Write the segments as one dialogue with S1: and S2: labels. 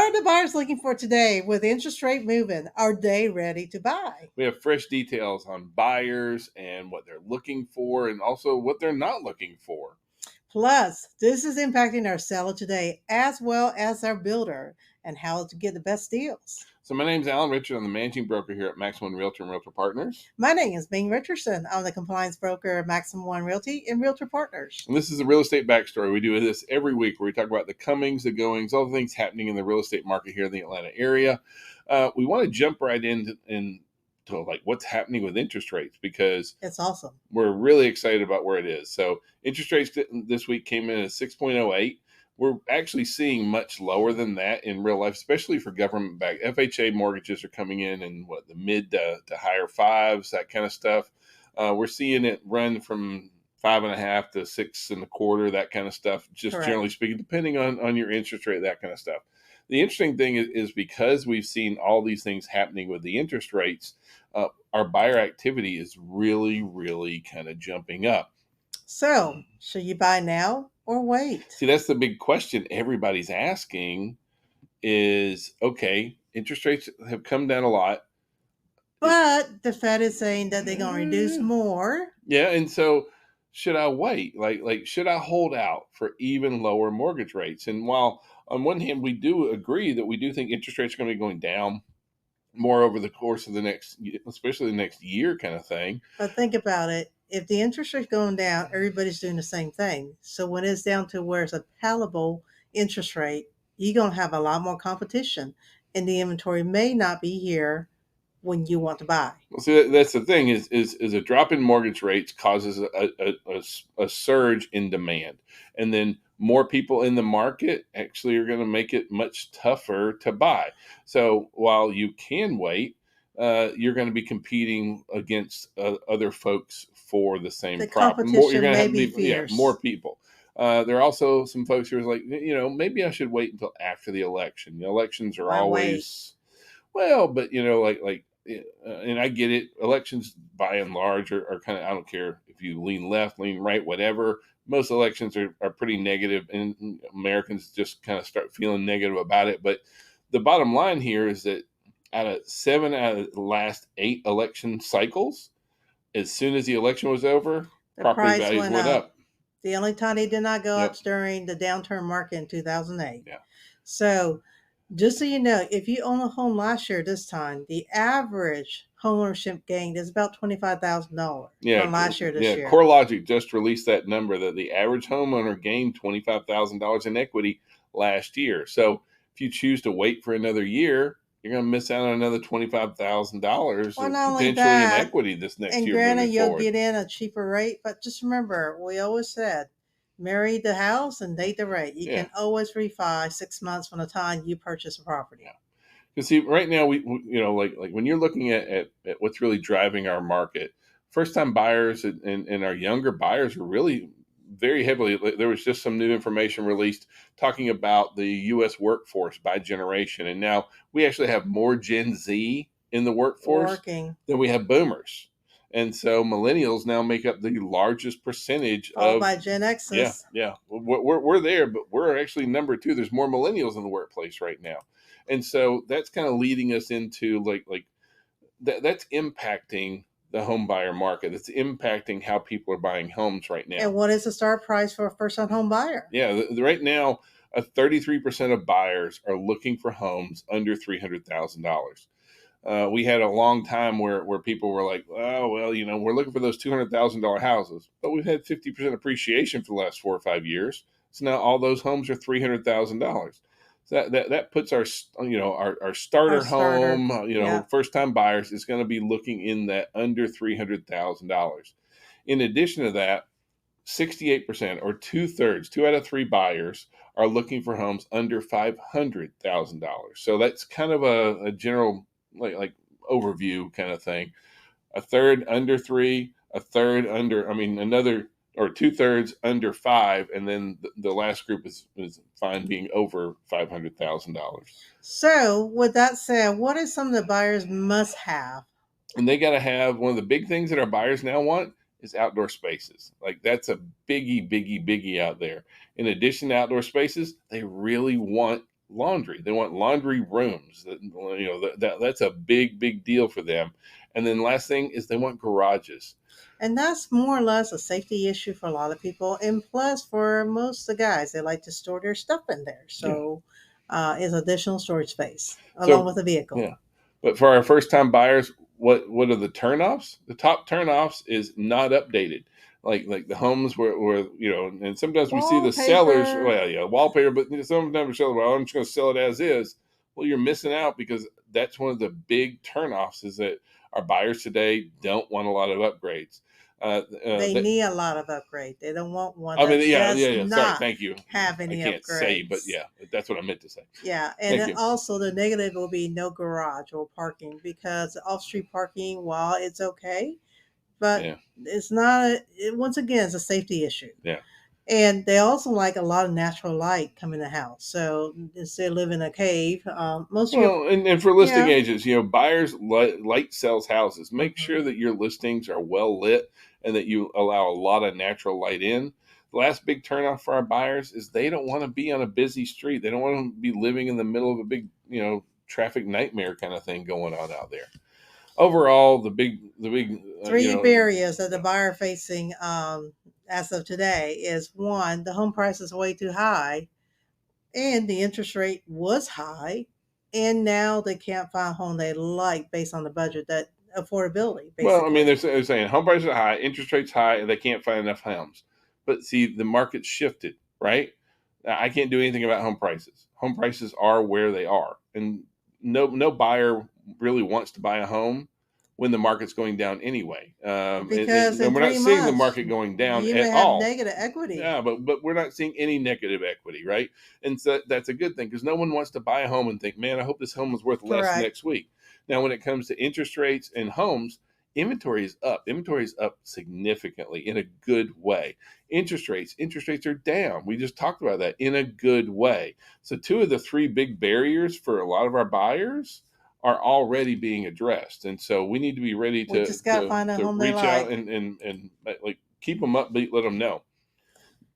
S1: are the buyers looking for today with interest rate moving? Are they ready to buy?
S2: We have fresh details on buyers and what they're looking for and also what they're not looking for.
S1: Plus, this is impacting our seller today as well as our builder and how to get the best deals.
S2: So my name's Alan Richard. I'm the managing broker here at Maximum Realtor and Realtor Partners.
S1: My name is Bing Richardson. I'm the compliance broker at Maximum One Realty and Realtor Partners.
S2: And this is the real estate backstory. We do this every week where we talk about the comings, the goings, all the things happening in the real estate market here in the Atlanta area. We want to jump right into like what's happening with interest rates because
S1: It's awesome.
S2: we're really excited about where it is. So interest rates this week came in at 6.08. We're actually seeing much lower than that in real life, especially for government-backed FHA mortgages are coming in the mid to higher fives, that kind of stuff. We're seeing it run from 5.5 to 6.25, that kind of stuff. Just
S1: Correct.
S2: Generally speaking, depending on your interest rate, that kind of stuff. The interesting thing is because we've seen all these things happening with the interest rates, our buyer activity is really, really kind of jumping up.
S1: So, should you buy now or wait?
S2: See, that's the big question everybody's asking is, okay, interest rates have come down a lot.
S1: But the Fed is saying that they're going to reduce more.
S2: Yeah, and so should I wait? Like should I hold out for even lower mortgage rates? And while on one hand we do agree that we do think interest rates are going to be going down more over the course of the next, especially the next year kind of thing.
S1: But think about it. If the interest rate's going down, everybody's doing the same thing. So when it's down to where it's a palatable interest rate, you're going to have a lot more competition. And the inventory may not be here when you want to buy.
S2: Well, see, that's the thing is a drop in mortgage rates causes a surge in demand. And then more people in the market actually are going to make it much tougher to buy. So while you can wait, you're going to be competing against other folks for the same
S1: The
S2: property.
S1: competition
S2: You're going to
S1: may
S2: have
S1: be fierce.
S2: more people. There are also some folks who are like, maybe I should wait until after the election. The elections are
S1: Why
S2: always, well, but and I get it. Elections, by and large, are kind of, I don't care if you lean left, lean right, whatever. Most elections are pretty negative, and Americans just kind of start feeling negative about it. But the bottom line here is that out of 7 out of the last 8 election cycles, as soon as the election was over,
S1: The
S2: property
S1: price
S2: values went up.
S1: The only time they did not go
S2: Yep.
S1: up during the downturn market in 2008.
S2: Yeah.
S1: So just so you know, if you own a home last year this time, the average home ownership gain is about $25,000 from last year this year.
S2: CoreLogic just released that number that the average homeowner gained $25,000 in equity last year. So if you choose to wait for another year, you're going to miss out on another $25,000
S1: Well, not only
S2: potentially
S1: that,
S2: in equity this next
S1: and
S2: year.
S1: granted,
S2: moving
S1: you'll
S2: forward.
S1: get in a cheaper rate, but just remember, we always said, marry the house and date the rate. You can always refi 6 months from the time you purchase a property.
S2: Yeah. You see, right now we like when you're looking at what's really driving our market, first time buyers and our younger buyers are really very heavily. There was just some new information released talking about the U.S. workforce by generation, and now we actually have more Gen Z in the workforce than we have boomers. And so millennials now make up the largest percentage
S1: of by Gen X's.
S2: Yeah. We're there, but we're actually number 2. There's more millennials in the workplace right now. And so that's kind of leading us into that's impacting the home buyer market. It's impacting how people are buying homes right now.
S1: And what is the start price for a first-time home buyer?
S2: Yeah, right now, 33% of buyers are looking for homes under $300,000. We had a long time where people were like, oh, well, we're looking for those $200,000 houses, but we've had 50% appreciation for the last 4 or 5 years. So now all those homes are $300,000. So that puts our starter home, first time buyers is going to be looking in that under $300,000. In addition to that, 68% or 2/3, 2 out of 3 buyers are looking for homes under $500,000. So that's kind of a general like overview kind of thing. A third under 3, a third under, another or 2/3 under 5, and then the last group is fine being over $500,000.
S1: So with that said, what are some of the buyers must have?
S2: And they got to have, one of the big things that our buyers now want is outdoor spaces. Like that's a biggie out there. In addition to outdoor spaces, they really want laundry. They want laundry rooms. That's a big deal for them. And then last thing is they want garages.
S1: And that's more or less a safety issue for a lot of people. And plus, for most of the guys, they like to store their stuff in there. So it's additional storage space along with a vehicle.
S2: Yeah. But for our first time buyers, what are the turnoffs? The top turnoffs is not updated. Like the homes where and sometimes we see the sellers, wallpaper, but sometimes the sellers, well, I'm just going to sell it as is. Well, you're missing out, because that's one of the big turnoffs, is that our buyers today don't want a lot of upgrades.
S1: They need a lot of upgrade. They don't want one.
S2: Sorry, thank you.
S1: Have any
S2: I can't
S1: upgrades.
S2: say, but that's what I meant to say.
S1: Yeah, and also the negative will be no garage or parking, because off-street parking, while it's okay, but it's not. Once again, it's a safety issue.
S2: Yeah.
S1: And they also like a lot of natural light coming in the house. So instead of living in a cave,
S2: and for listing agents, buyers light sells houses. Make sure that your listings are well lit and that you allow a lot of natural light in. The last big turnoff for our buyers is they don't want to be on a busy street. They don't want to be living in the middle of a big, traffic nightmare kind of thing going on out there. Overall, the big
S1: three barriers that the buyer facing as of today is, one, the home price is way too high, and the interest rate was high, and now they can't find a home they like based on the budget, that affordability. Basically.
S2: Well, I mean, they're saying home prices are high, interest rates high, and they can't find enough homes. But see, the market's shifted, right? I can't do anything about home prices. Home prices are where they are, and no buyer really wants to buy a home when the market's going down anyway.
S1: Because
S2: we're not seeing the market going down at all.
S1: Negative equity.
S2: Yeah, but we're not seeing any negative equity, right? And so that's a good thing, because no one wants to buy a home and think, man, I hope this home is worth less next week. Now, when it comes to interest rates and homes, inventory is up. Inventory is up significantly in a good way. Interest rates are down. We just talked about that, in a good way. So two of the three big barriers for a lot of our buyers are already being addressed, and so we need to be ready to
S1: find a home
S2: reach out and like keep them upbeat, let them know.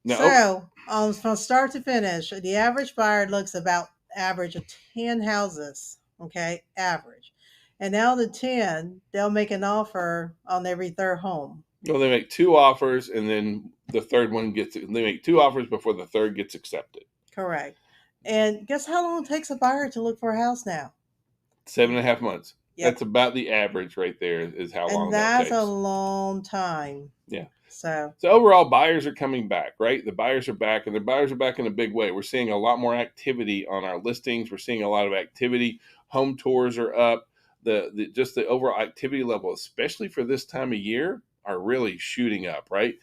S1: Now, so from start to finish, the average buyer looks about average of 10 houses. Okay, average, and now the 10, they'll make an offer on every third home.
S2: Well, they make 2 offers, and then the third one they make 2 offers before the third gets accepted.
S1: Correct. And guess how long it takes a buyer to look for a house now?
S2: 7.5 months. Yep. That's about the average right there, is how long that takes.
S1: And that's a long time.
S2: Yeah.
S1: So
S2: overall, buyers are coming back, right? The buyers are back, and the buyers are back in a big way. We're seeing a lot more activity on our listings. We're seeing a lot of activity. Home tours are up. Just the overall activity level, especially for this time of year, are really shooting up, right?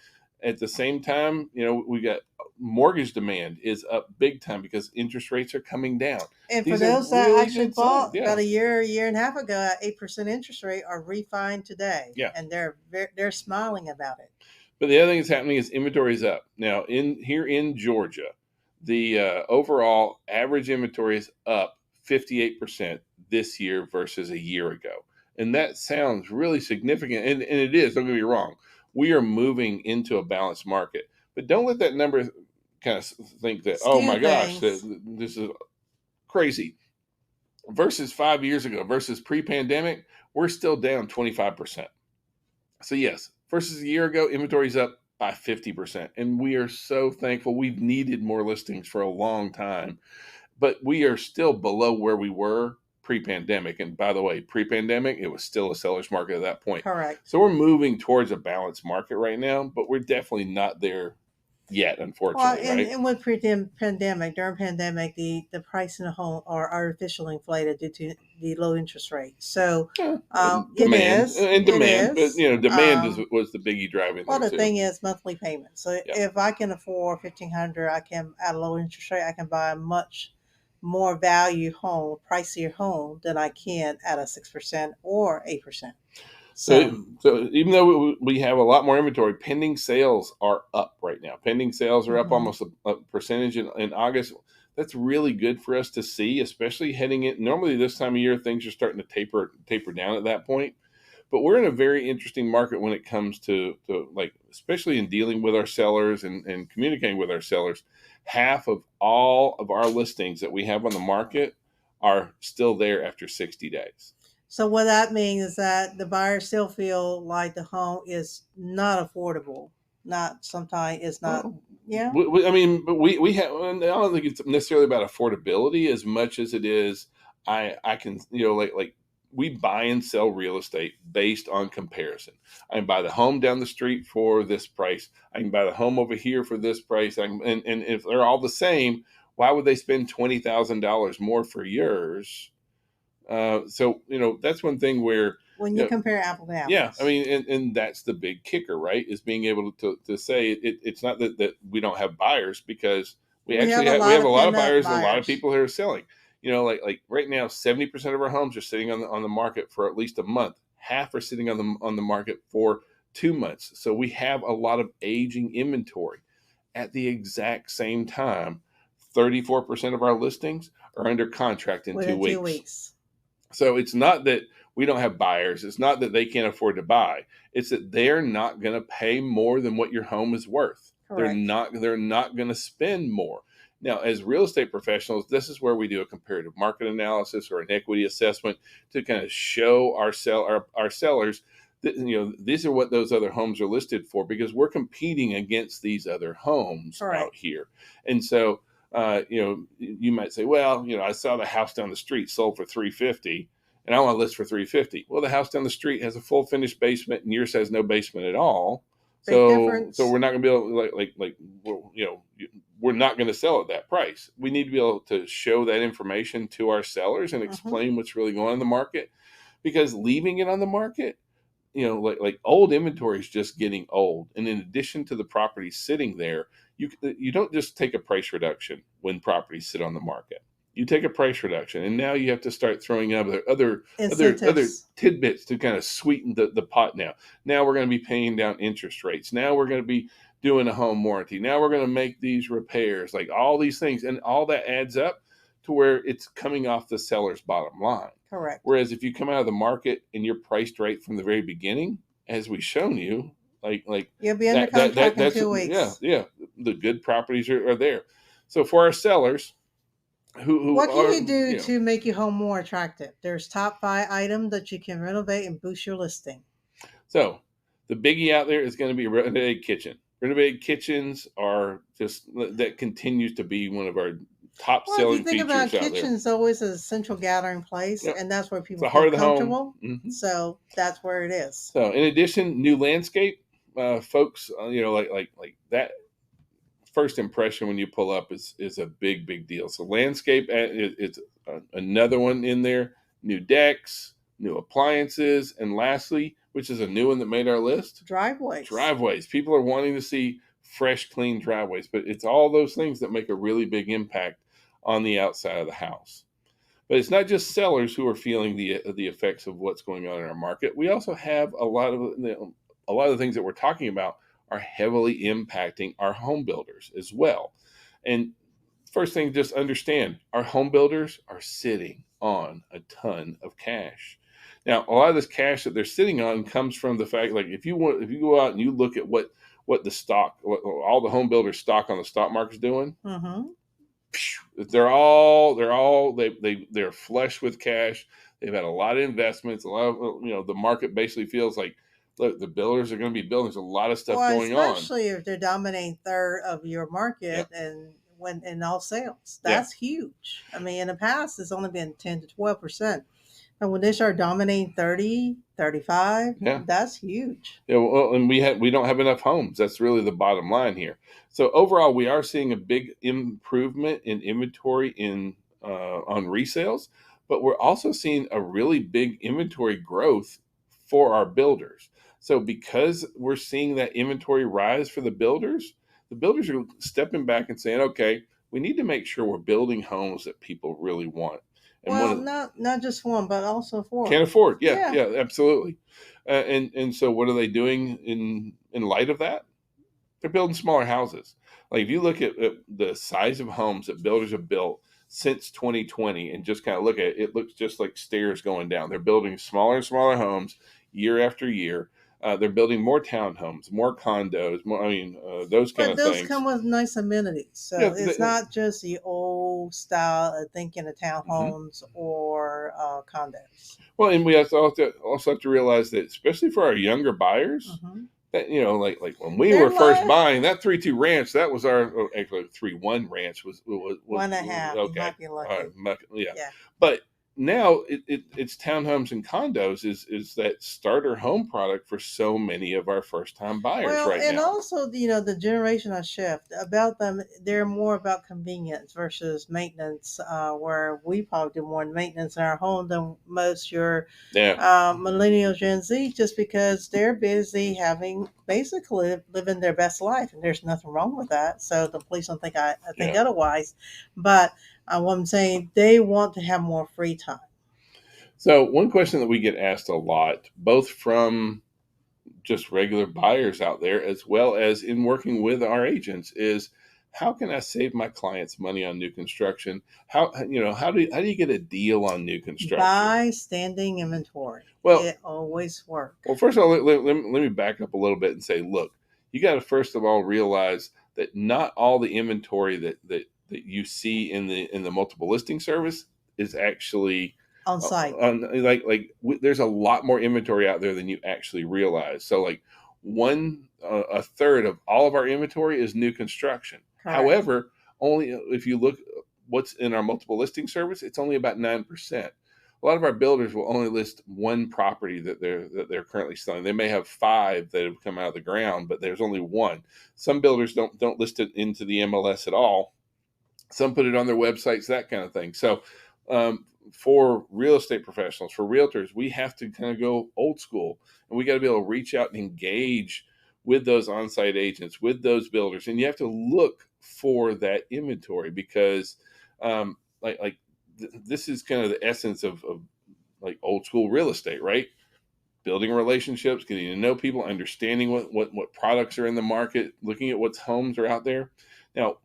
S2: At the same time, we got mortgage demand is up big time because interest rates are coming down.
S1: And for those that actually bought about a year and a half ago at 8% interest rate are refined today.
S2: Yeah.
S1: And they're smiling about it.
S2: But the other thing that's happening is inventory is up. Now, here in Georgia, the overall average inventory is up 58% this year versus a year ago. And that sounds really significant. And it is, don't get me wrong. We are moving into a balanced market. But don't let that number kind of think that, oh my gosh, this is crazy. Versus 5 years ago, versus pre-pandemic, we're still down 25%. So yes, versus a year ago, inventory's up by 50%. And we are so thankful. We've needed more listings for a long time. But we are still below where we were pre-pandemic. And by the way, pre-pandemic, it was still a seller's market at that point.
S1: Correct.
S2: So we're moving towards a balanced market right now, but we're definitely not there yet, unfortunately.
S1: Well,
S2: right?
S1: And with pre-pandemic, during pandemic, the price in a home are artificially inflated due to the low interest rate. So
S2: demand,
S1: it is.
S2: And demand, but demand was the biggie driving.
S1: Well, the thing is monthly payment. So if I can afford $1,500, I can at a low interest rate, I can buy a much more value home, pricier home than I can at a 6% or 8%.
S2: So even though we have a lot more inventory, pending sales are up right now. Pending sales are up almost a percentage in August. That's really good for us to see, especially heading in. Normally this time of year, things are starting to taper down at that point. But we're in a very interesting market when it comes to like, especially in dealing with our sellers and communicating with our sellers. half of all of our listings that we have on the market are still there after 60 days.
S1: So what that means is that the buyers still feel like the home is not affordable. Not sometimes it's not.
S2: Well,
S1: Yeah.
S2: I mean, but we have. I don't think it's necessarily about affordability as much as it is. I can, like we buy and sell real estate based on comparison. I can buy the home down the street for this price. I can buy the home over here for this price. And if they're all the same, why would they spend $20,000 more for yours? So that's one thing where
S1: When you compare apple to apples.
S2: yeah, I mean, and that's the big kicker, right? Is being able to say it's not that we don't have buyers, because we actually have a lot of buyers and a lot of people who are selling. Like right now, 70% of our homes are sitting on the market for at least a month. Half are sitting on the market for 2 months. So we have a lot of aging inventory. At the exact same time, 34% of our listings are under contract in
S1: Within
S2: 2 weeks. So it's not that we don't have buyers. It's not that they can't afford to buy. It's that they're not going to pay more than what your home is worth.
S1: Correct.
S2: They're not going to spend more. Now, as real estate professionals, this is where we do a comparative market analysis or an equity assessment to kind of show our sellers that these are what those other homes are listed for, because we're competing against these other homes out here. And so you might say, well, I saw the house down the street sold for $350 and I want to list for $350. Well, the house down the street has a full finished basement and yours has no basement at all. So we're not going to be able to we're not going to sell at that price. We need to be able to show that information to our sellers and explain what's really going on in the market, because leaving it on the market, like old inventory is just getting old. And in addition to the property sitting there, you don't just take a price reduction when properties sit on the market. You take a price reduction, and now you have to start throwing other tidbits to kind of sweeten the pot. Now we're going to be paying down interest rates. Now we're going to be doing a home warranty. Now we're going to make these repairs, like all these things, and all that adds up to where it's coming off the seller's bottom line.
S1: Correct.
S2: Whereas if you come out of the market and you're priced right from the very beginning, as we've shown you, like
S1: you'll be under contract in 2 weeks.
S2: Yeah, the good properties are there. So for our sellers,
S1: what can you do to make your home more attractive? There's top 5 items that you can renovate and boost your listing.
S2: So the biggie out there is going to be a renovated kitchen. Renovated kitchens are that continues to be one of our top selling features out there.
S1: If you think about kitchens, always a central gathering place, and that's where people
S2: feel
S1: comfortable. So that's where it is.
S2: So in addition, new landscape, folks, like that first impression when you pull up is a big deal. So landscape, it's another one in there. New decks, new appliances, and lastly, which is a new one that made our list, driveways. People are wanting to see fresh, clean driveways, but it's all those things that make a really big impact on the outside of the house. But it's not just sellers who are feeling the effects of what's going on in our market. We also have a lot of the things that we're talking about are heavily impacting our home builders as well. And first thing, just understand, our home builders are sitting on a ton of cash. Now, a lot of this cash that they're sitting on comes from the fact, like if you go out and you look at what all the home builders stock on the stock market is doing, they're flush with cash. They've had a lot of investments. A lot of the market basically feels like, look, the builders are going to be building. There's a lot of stuff going on.
S1: Especially if they're dominating third of your market and when in all sales, that's huge. I mean, in the past, it's only been 10 to 12%. And when they start dominating 30, 35, that's huge.
S2: Yeah, well, and we don't have enough homes. That's really the bottom line here. So overall, we are seeing a big improvement in inventory on resales, but we're also seeing a really big inventory growth for our builders. So because we're seeing that inventory rise for the builders are stepping back and saying, okay, we need to make sure we're building homes that people really want.
S1: And not just one, but also afford.
S2: Can't afford. Yeah, absolutely. And so what are they doing in light of that? They're building smaller houses. Like if you look at the size of homes that builders have built since 2020 and just kind of look at it, it looks just like stairs going down. They're building smaller and smaller homes year after year. They're building more townhomes, more condos, more. Those kind
S1: But
S2: of
S1: those
S2: things.
S1: come with nice amenities.
S2: Yeah.
S1: So it's not just the old style of thinking of
S2: Mhm.
S1: townhomes or condos.
S2: Well, and we also have to realize that, especially for our younger buyers,
S1: Hmm.
S2: that like when we
S1: They're
S2: were first
S1: like
S2: buying that 3-2 ranch, that was our actually 3-1 ranch
S1: one and a
S2: was
S1: half. You
S2: okay.
S1: might be
S2: All right,
S1: lucky.
S2: yeah,
S1: Yeah.
S2: but now it's townhomes and condos is that starter home product for so many of our first time buyers
S1: Well,
S2: right
S1: and
S2: now.
S1: also, the generational shift about them, they're more about convenience versus maintenance, where we probably do more maintenance in our home than most your
S2: Yeah,
S1: millennials, Gen Z, just because they're busy having basically living their best life. And there's nothing wrong with that. So the police don't think I think
S2: yeah.
S1: otherwise. But what I'm saying, they want to have more free time.
S2: So one question that we get asked a lot, both from just regular buyers out there, as well as in working with our agents, is how can I save my clients money on new construction? How do you get a deal on new construction?
S1: Buy standing inventory.
S2: Well,
S1: It always works.
S2: first of all, let me back up a little bit and say, look, you got to first of all realize that not all the inventory that you see in the multiple listing service is actually
S1: On site.
S2: there's a lot more inventory out there than you actually realize. So like a third of all of our inventory is new construction.
S1: Correct.
S2: However, only if you look what's in our multiple listing service, it's only about 9%. A lot of our builders will only list one property that they're currently selling. They may have five that have come out of the ground, but there's only one. Some builders don't list it into the MLS at all. Some put it on their websites, that kind of thing. So for real estate professionals, for realtors, we have to kind of go old school, and we got to be able to reach out and engage with those on-site agents, with those builders, and you have to look for that inventory because, this is kind of the essence of like old school real estate, right? Building relationships, getting to know people, understanding what products are in the market, looking at what homes are out there. Now,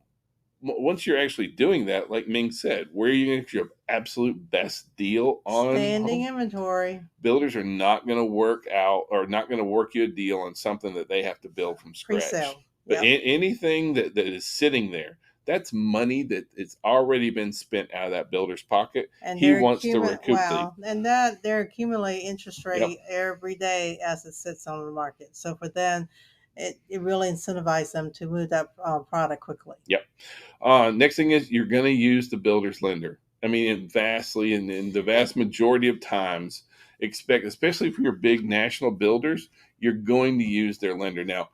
S2: once you're actually doing that, like Ming said, where are you going to get your absolute best deal on
S1: Standing
S2: home?
S1: inventory.
S2: Builders are not going to work out or not going to work you a deal on something that they have to build from scratch.
S1: Pre-sale.
S2: But
S1: Yep.
S2: anything that is sitting there, that's money that it's already been spent out of that builder's pocket.
S1: And
S2: He wants to recoup the.
S1: wow, and that they're accumulating interest
S2: Yep.
S1: rate every day as it sits on the market. So for them, it really incentivizes them to move that product quickly.
S2: Yep. Next thing is you're going to use the builder's lender. I mean, vastly, and in the vast majority of times, especially for your big national builders, you're going to use their lender. Now,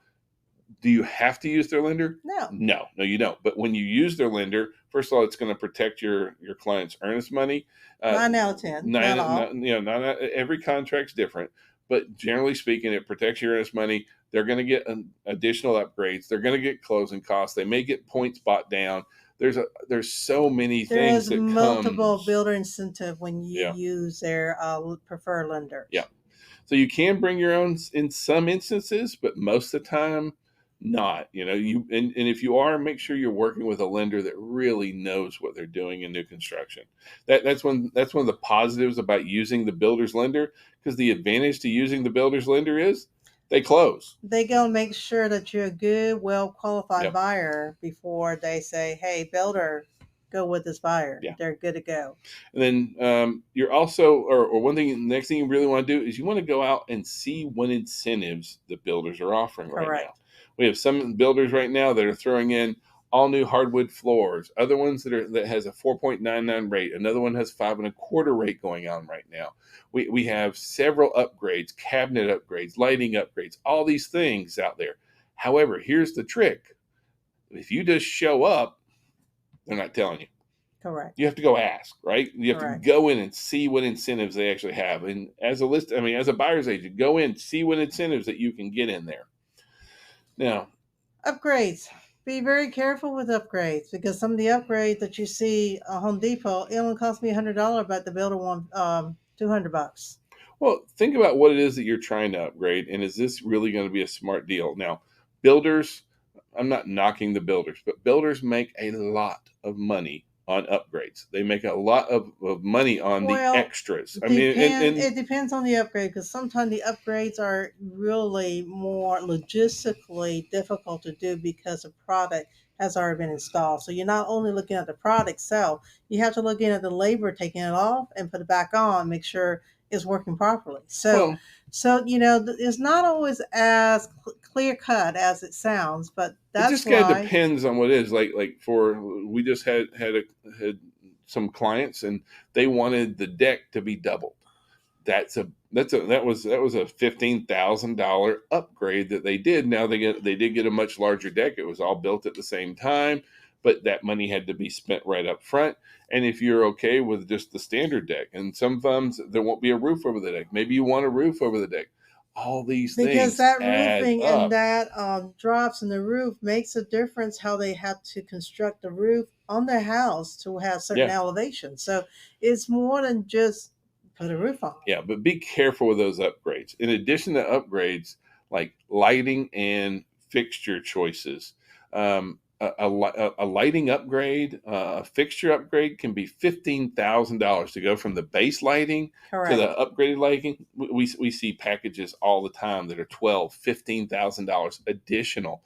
S2: do you have to use their lender?
S1: No.
S2: No, you don't. But when you use their lender, first of all, it's going to protect your client's earnest money.
S1: 9 out of 10. Not all.
S2: Not every contract's different, but generally speaking, it protects your earnest money. They're going to get additional upgrades. They're going to get closing costs. They may get points bought down. There's so many things
S1: There's
S2: that
S1: multiple
S2: comes.
S1: builder incentive when you
S2: Yeah.
S1: use their preferred lenders.
S2: Yeah. So you can bring your own in some instances, but most of the time, not. And if you are, make sure you're working with a lender that really knows what they're doing in new construction. That's one of the positives about using the builder's lender, because the advantage to using the builder's lender is they close.
S1: They go make sure that you're a good, well qualified
S2: Yep.
S1: buyer before they say, "Hey, builder, go with this buyer."
S2: Yeah.
S1: They're good to go.
S2: And then you're also, or one thing, next thing you really want to do is you want to go out and see what incentives the builders are offering right
S1: Correct.
S2: now. We have some builders right now that are throwing in all new hardwood floors. Other ones that has a 4.99 rate. Another one has 5.25 rate going on right now. We have several upgrades, cabinet upgrades, lighting upgrades, all these things out there. However, here's the trick: if you just show up, they're not telling you.
S1: Correct.
S2: You have to go ask, right? You have
S1: Correct.
S2: to go in and see what incentives they actually have. And as a buyer's agent, go in, see what incentives that you can get in there. Now,
S1: Upgrades. Be very careful with upgrades because some of the upgrades that you see at Home Depot, it only cost me $100, but the builder won $200.
S2: well, think about what it is that you're trying to upgrade, and is this really going to be a smart deal? Now, builders, I'm not knocking the builders, but builders make a lot of money on upgrades. They make a lot of money on the
S1: Well,
S2: extras. I mean, and
S1: it depends on the upgrade, because sometimes the upgrades are really more logistically difficult to do because the product has already been installed. So you're not only looking at the product itself, you have to look at the labor taking it off and put it back on, make sure it's working properly. So
S2: well,
S1: it's not always as clear cut as it sounds, but
S2: it
S1: that's
S2: just kind of
S1: why.
S2: depends on what it is. Like for we just had some clients and they wanted the deck to be doubled. That was a $15,000 upgrade that they did. Now they did get a much larger deck. It was all built at the same time, but that money had to be spent right up front. And if you're okay with just the standard deck, and sometimes there won't be a roof over the deck, maybe you want a roof over the deck. All these
S1: Because
S2: things
S1: that
S2: add
S1: roofing and
S2: up.
S1: that drops in the roof makes a difference how they have to construct the roof on their house to have certain
S2: Yeah,
S1: elevation. So it's more than just put a roof on.
S2: yeah, but be careful with those upgrades. In addition to upgrades like lighting and fixture choices, a lighting upgrade, a fixture upgrade can be $15,000 to go from the base lighting to
S1: Correct.
S2: the upgraded lighting. We see packages all the time that are $12,000, $15,000 additional.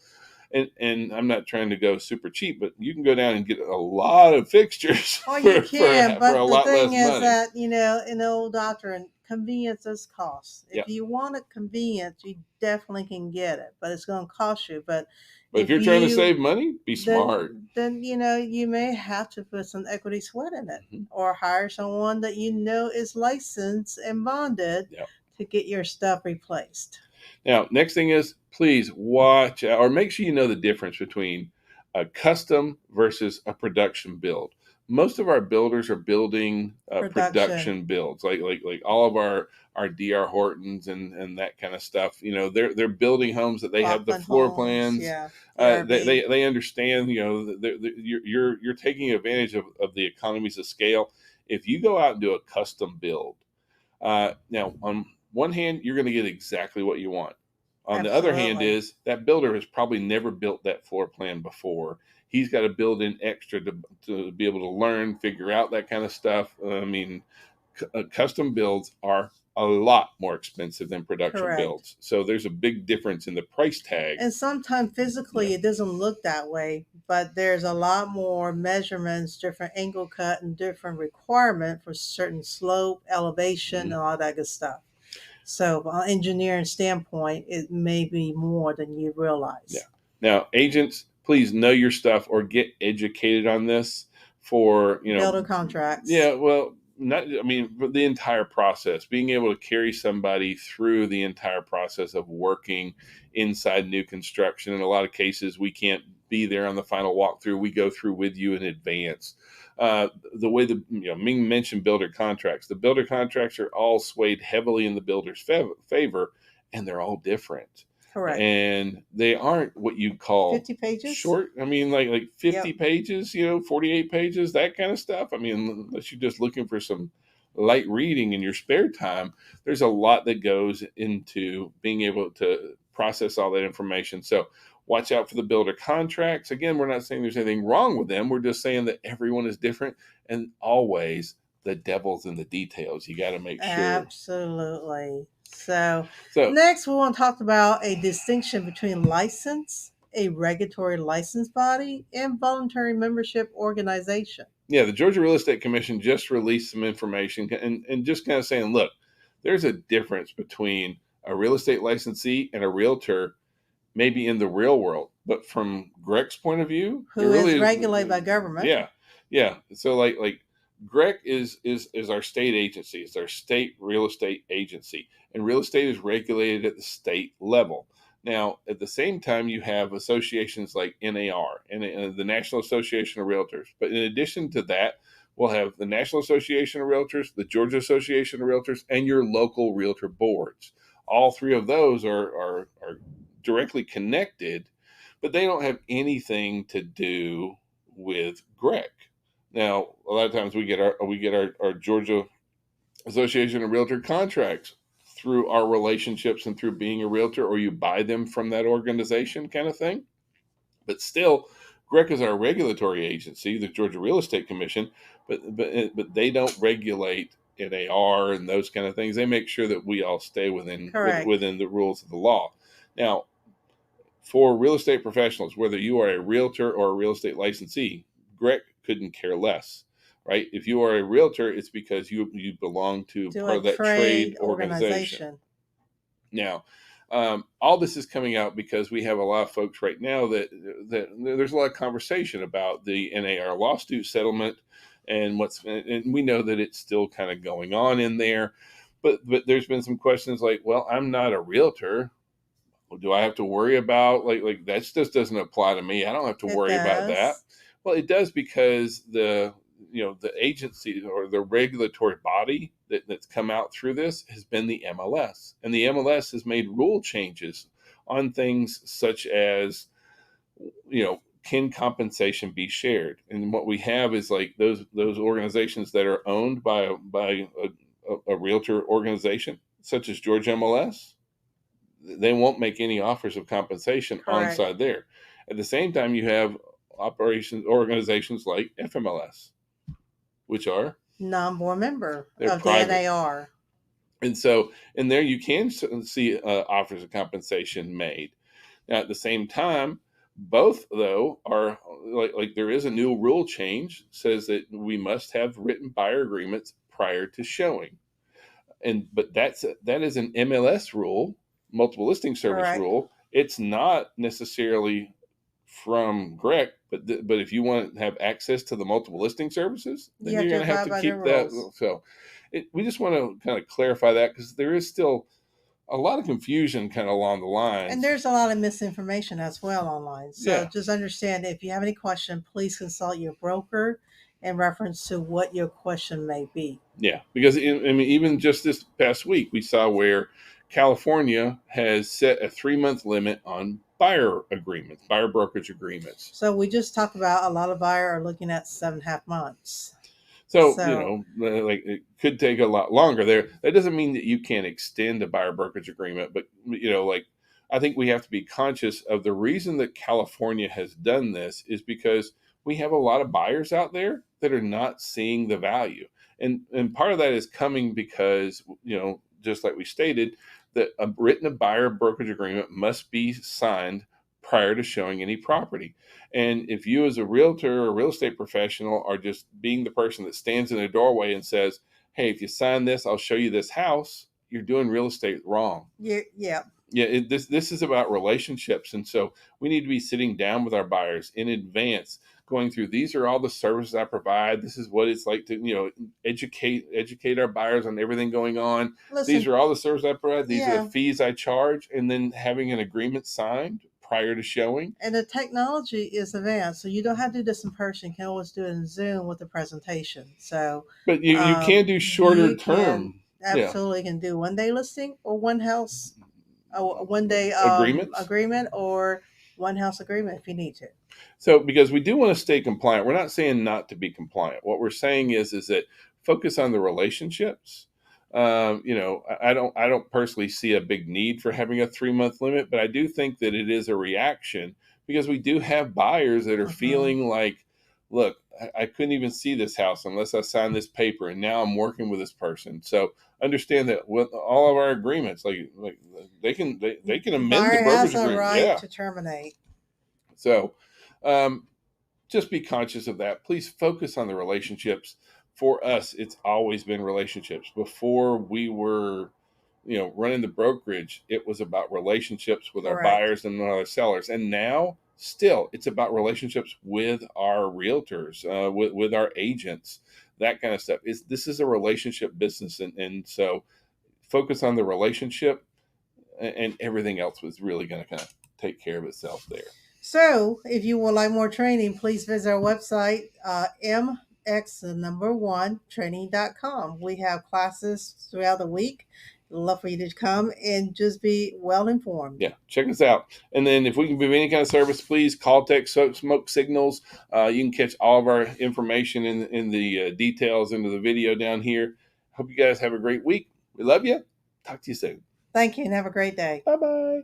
S2: And I'm not trying to go super cheap, but you can go down and get a lot of fixtures
S1: Or you can,
S2: for a
S1: but the
S2: lot
S1: thing
S2: less
S1: is
S2: money.
S1: that, in the old doctrine, convenience is cost.
S2: Yeah.
S1: If you want a convenience, you definitely can get it, but it's going to cost you. But
S2: But if
S1: if
S2: you're trying to
S1: you
S2: save money, be smart.
S1: then you may have to put some equity sweat in it,
S2: Mhm.
S1: or hire someone that is licensed and bonded
S2: Yeah.
S1: to get your stuff replaced.
S2: Now, next thing is please watch or make sure you know the difference between a custom versus a production build. Most of our builders are building
S1: Production.
S2: production builds, like all of our DR Hortons and that kind of stuff. They're building homes that they have the
S1: Rockland
S2: floor
S1: Homes,
S2: plans.
S1: yeah,
S2: They
S1: DRB.
S2: they understand. You're taking advantage of the economies of scale. If you go out and do a custom build, now on one hand, you're going to get exactly what you want. On the other hand,
S1: Absolutely.
S2: is that builder has probably never built that floor plan before. He's got to build in extra to be able to learn, figure out that kind of stuff. I mean, custom builds are a lot more expensive than production
S1: Correct.
S2: builds. So there's a big difference in the price tag.
S1: And sometimes
S2: Yeah.
S1: physically it doesn't look that way, but there's a lot more measurements, different angle cut, and different requirement for certain slope, elevation,
S2: Mhm.
S1: and all that good stuff. So, from an engineering standpoint, it may be more than you
S2: Yeah.
S1: realize.
S2: Now, agents, please know your stuff or get educated on this for,
S1: Builder contracts.
S2: yeah, well, not, I mean, for the entire process, being able to carry somebody through the entire process of working inside new construction. In a lot of cases, we can't be there on the final walkthrough. We go through with you in advance. The way Ming mentioned builder contracts, the builder contracts are all swayed heavily in the builder's favor, and they're all different,
S1: Correct.
S2: and they aren't what you'd call
S1: 50 pages?
S2: short. I mean, like 50
S1: Yep.
S2: pages, 48 pages, that kind of stuff. I mean, unless you're just looking for some light reading in your spare time, there's a lot that goes into being able to process all that information. So watch out for the builder contracts. Again, we're not saying there's anything wrong with them. We're just saying that everyone is different, and always the devil's in the details. You got to make sure.
S1: Absolutely. So,
S2: So
S1: next we want to talk about a distinction between license, a regulatory license body, and voluntary membership organization.
S2: yeah, the Georgia Real Estate Commission just released some information and just kind of saying, look, there's a difference between a real estate licensee and a realtor, maybe in the real world. But from Greg's point of view,
S1: Who is regulated by government.
S2: Yeah, yeah. So like Greg is our state agency. It's our state real estate agency, and real estate is regulated at the state level. Now, at the same time, you have associations like NAR and the National Association of Realtors. But in addition to that, we'll have the National Association of Realtors, the Georgia Association of Realtors, and your local realtor boards. All three of those are directly connected, but they don't have anything to do with Greg. Now, a lot of times we get our Georgia Association of Realtor contracts through our relationships and through being a realtor, or you buy them from that organization, kind of thing. But still, GREC is our regulatory agency, the Georgia Real Estate Commission, but they don't regulate NAR and those kind of things. They make sure that we all stay within the rules of the law. Now, for real estate professionals, whether you are a realtor or a real estate licensee, GREC couldn't care less, right? If you are a realtor, it's because you belong to part of that trade organization. Now, all this is coming out because we have a lot of folks right now that there's a lot of conversation about the NAR lawsuit settlement and we know that it's still kind of going on in there, but there's been some questions like, well, I'm not a realtor. Do I have to worry about like that just doesn't apply to me? I don't have to worry about that. Well, it does, because the agency or the regulatory body that's come out through this has been the MLS, and the MLS has made rule changes on things such as, can compensation be shared? And what we have is like those organizations that are owned by a realtor organization, such as Georgia MLS. They won't make any offers of compensation on side there. At the same time, you have organizations like FMLS, which are
S1: non-board member of private. The NAR.
S2: And so in there, you can see offers of compensation made. Now, at the same time, both, though, are like there is a new rule change, says that we must have written buyer agreements prior to showing. But that is an MLS rule, multiple listing service rule. It's not necessarily from GREC, but if you want to have access to the multiple listing services, then you're going to have to keep that. So we just want to kind of clarify that, because there is still a lot of confusion kind of along the lines.
S1: And there's a lot of misinformation as well online. So just understand, if you have any question, please consult your broker in reference to what your question may be.
S2: Yeah, because even just this past week, we saw where California has set a 3-month limit on buyer brokerage agreements.
S1: So we just talked about a lot of buyers are looking at 7.5 months.
S2: So like it could take a lot longer there. That doesn't mean that you can't extend a buyer brokerage agreement, but I think we have to be conscious of the reason that California has done this is because we have a lot of buyers out there that are not seeing the value. And part of that is coming because, just like we stated, that a written buyer brokerage agreement must be signed prior to showing any property. And if you as a realtor or real estate professional are just being the person that stands in a doorway and says, hey, if you sign this, I'll show you this house, you're doing real estate wrong.
S1: Yeah.
S2: This is about relationships. And so we need to be sitting down with our buyers in advance, going through, these are all the services I provide. This is what it's like to, educate our buyers on everything going on. Listen, these are all the services I provide. These are the fees I charge. And then having an agreement signed prior to showing.
S1: And the technology is advanced, so you don't have to do this in person. You can always do it in Zoom with a presentation. So,
S2: but you can do shorter term.
S1: Absolutely can do 1-day listing or one house, a 1-day agreement or one house agreement if you need to.
S2: So, because we do want to stay compliant, we're not saying not to be compliant. What we're saying is that focus on the relationships. I don't personally see a big need for having a 3-month limit, but I do think that it is a reaction, because we do have buyers that are feeling like, look, I couldn't even see this house unless I signed this paper, and now I'm working with this person. So understand that with all of our agreements, like they can amend the brokerage agreement.
S1: Right to terminate.
S2: So just be conscious of that. Please focus on the relationships. For us, it's always been relationships. Before we were, running the brokerage, it was about relationships with our buyers and our sellers. And now, still, it's about relationships with our realtors, with our agents, that kind of stuff. This is a relationship business. And so focus on the relationship, and everything else was really going to kind of take care of itself there.
S1: So if you would like more training, please visit our website, mx1training.com. We have classes throughout the week. I'd love for you to come and just be well informed.
S2: Yeah, check us out. And then if we can give any kind of service, please call, text, smoke signals. You can catch all of our information in the details into the video down here. Hope you guys have a great week. We love you. Talk to you soon.
S1: Thank you, and have a great day.
S2: Bye-bye.